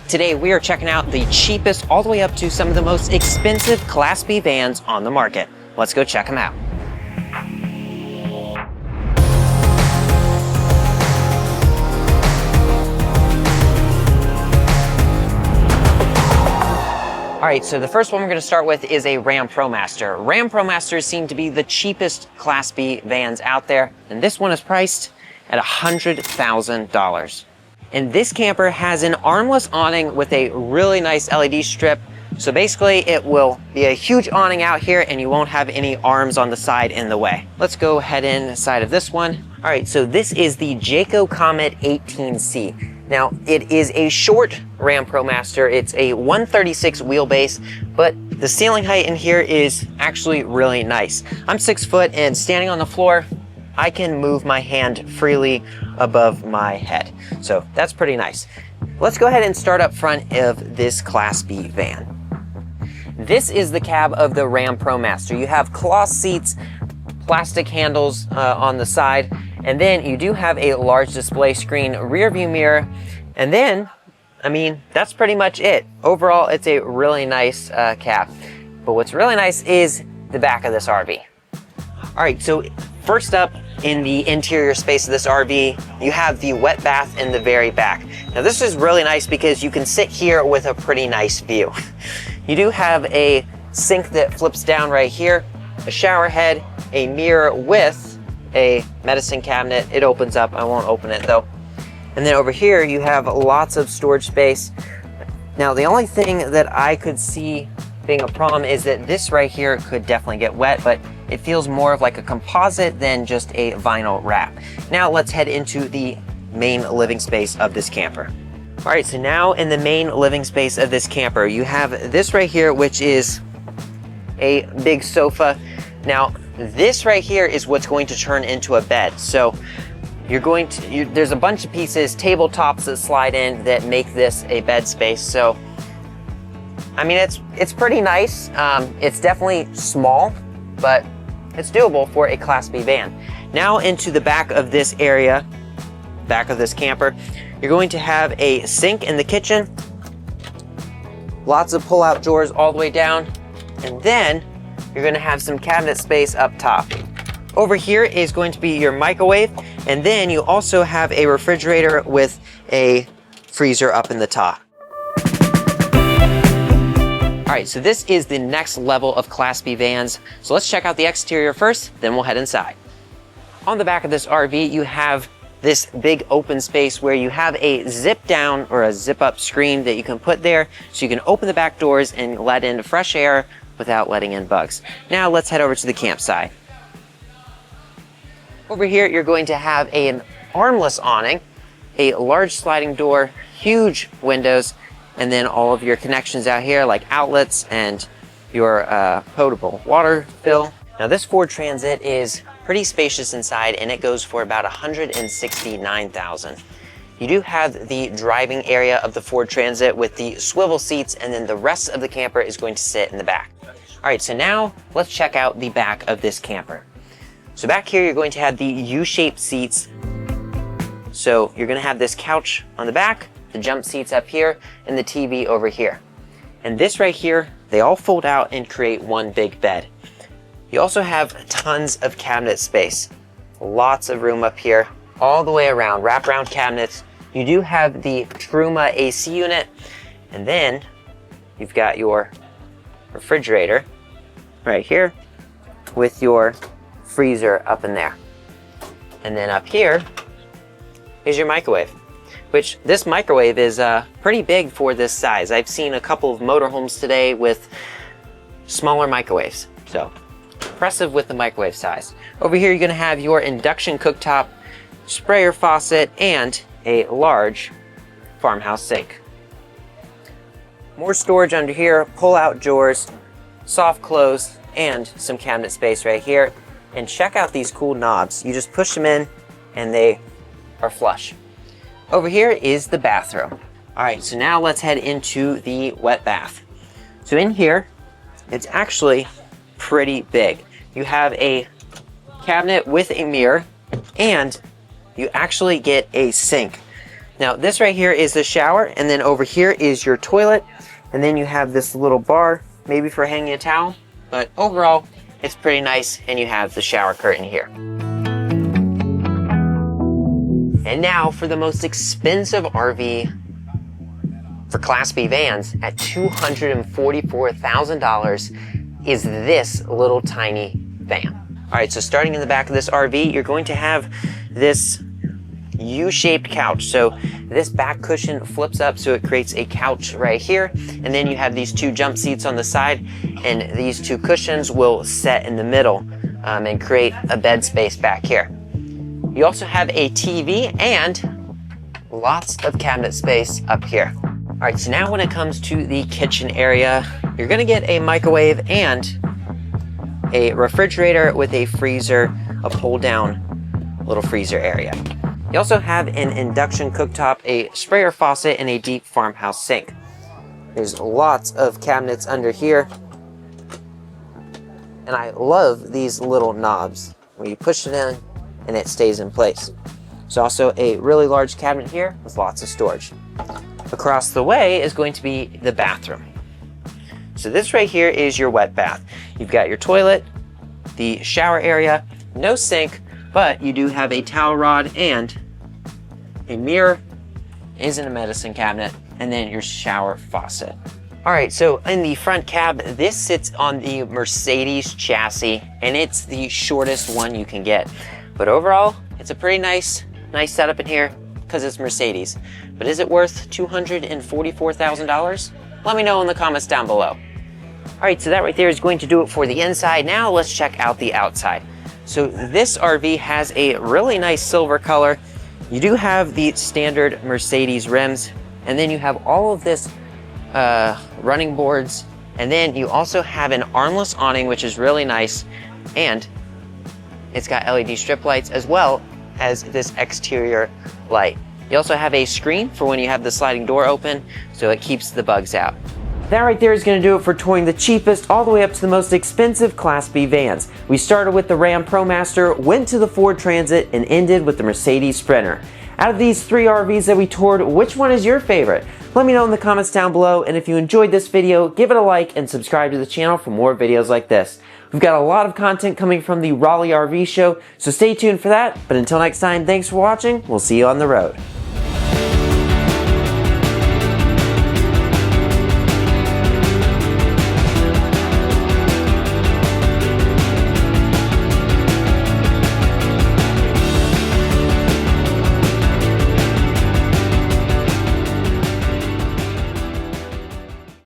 Today we are checking out the cheapest all the way up to some of the most expensive Class B vans on the market. Let's go check them out. All right, so the first one we're going to start with is a Ram ProMaster. Ram ProMasters seem to be the cheapest Class B vans out there, and this one is priced at $100,000. And this camper has an armless awning with a really nice LED strip. So basically it will be a huge awning out here and you won't have any arms on the side in the way. Let's go head inside of this one. All right, so this is the Jayco Comet 18C. Now it is a short Ram ProMaster. It's a 136 wheelbase, but the ceiling height in here is actually really nice. I'm 6 foot and standing on the floor, I can move my hand freely above my head. So that's pretty nice. Let's go ahead and start up front of this Class B van. This is the cab of the Ram ProMaster. You have cloth seats, plastic handles on the side, and then you do have a large display screen, rear view mirror, and then, I mean, that's pretty much it. Overall, it's a really nice cab. But what's really nice is the back of this RV. All right, so first up in the interior space of this RV, you have the wet bath in the very back. Now this is really nice because you can sit here with a pretty nice view. You do have a sink that flips down right here, a shower head, a mirror with a medicine cabinet. It opens up, I won't open it though. And then over here you have lots of storage space. Now the only thing that I could see being a problem is that this right here could definitely get wet, but it feels more of like a composite than just a vinyl wrap. Now let's head into the main living space of this camper. All right, so now in the main living space of this camper, you have this right here, which is a big sofa. Now this right here is what's going to turn into a bed. So there's a bunch of pieces, tabletops that slide in that make this a bed space. So I mean, it's pretty nice. It's definitely small, but it's doable for a Class B van. Now into the back of this area, back of this camper, you're going to have a sink in the kitchen, lots of pull-out drawers all the way down, and then you're gonna have some cabinet space up top. Over here is going to be your microwave, and then you also have a refrigerator with a freezer up in the top. All right, so this is the next level of Class B vans. So let's check out the exterior first, then we'll head inside. On the back of this RV, you have this big open space where you have a zip down or a zip up screen that you can put there so you can open the back doors and let in fresh air without letting in bugs. Now let's head over to the campsite. Over here, you're going to have an armless awning, a large sliding door, huge windows, and then all of your connections out here like outlets and your potable water fill. Now this Ford Transit is pretty spacious inside and it goes for about $169,000. You do have the driving area of the Ford Transit with the swivel seats, and then the rest of the camper is going to sit in the back. All right, so now let's check out the back of this camper. So back here, you're going to have the U-shaped seats. So you're gonna have this couch on the back, the jump seats up here, and the TV over here. And this right here, they all fold out and create one big bed. You also have tons of cabinet space. Lots of room up here, all the way around, wraparound cabinets. You do have the Truma AC unit, and then you've got your refrigerator right here with your freezer up in there. And then up here is your microwave, which this microwave is pretty big for this size. I've seen a couple of motorhomes today with smaller microwaves, so impressive with the microwave size. Over here, you're gonna have your induction cooktop, sprayer faucet, and a large farmhouse sink. More storage under here, pull-out drawers, soft close, and some cabinet space right here. And check out these cool knobs. You just push them in, and they are flush. Over here is the bathroom. All right, so now let's head into the wet bath. So in here, it's actually pretty big. You have a cabinet with a mirror, and you actually get a sink. Now this right here is the shower, and then over here is your toilet, and then you have this little bar, maybe for hanging a towel, but overall it's pretty nice, and you have the shower curtain here. And now for the most expensive RV for Class B vans at $244,000 is this little tiny van. All right, so starting in the back of this RV, you're going to have this U-shaped couch. So this back cushion flips up so it creates a couch right here, and then you have these two jump seats on the side, and these two cushions will set in the middle and create a bed space back here. You also have a TV and lots of cabinet space up here. All right, so now when it comes to the kitchen area, you're gonna get a microwave and a refrigerator with a freezer, a pull-down little freezer area. You also have an induction cooktop, a sprayer faucet, and a deep farmhouse sink. There's lots of cabinets under here. And I love these little knobs where you push it in and it stays in place. There's also a really large cabinet here with lots of storage. Across the way is going to be the bathroom. So this right here is your wet bath. You've got your toilet, the shower area, no sink, but you do have a towel rod and a mirror, is in a medicine cabinet, and then your shower faucet. All right, so in the front cab, this sits on the Mercedes chassis, and it's the shortest one you can get. But overall, it's a pretty nice setup in here because it's Mercedes. But is it worth $244,000? Let me know in the comments down below. All right, so that right there is going to do it for the inside. Now let's check out the outside. So this RV has a really nice silver color. You do have the standard Mercedes rims, and then you have all of this running boards, and then you also have an armless awning, which is really nice, and it's got LED strip lights as well as this exterior light. You also have a screen for when you have the sliding door open, so it keeps the bugs out. That right there is going to do it for touring the cheapest all the way up to the most expensive Class B vans. We started with the Ram ProMaster, went to the Ford Transit, and ended with the Mercedes Sprinter. Out of these three RVs that we toured, which one is your favorite? Let me know in the comments down below, and if you enjoyed this video, give it a like and subscribe to the channel for more videos like this. We've got a lot of content coming from the Raleigh RV show, so stay tuned for that. But until next time, thanks for watching. We'll see you on the road.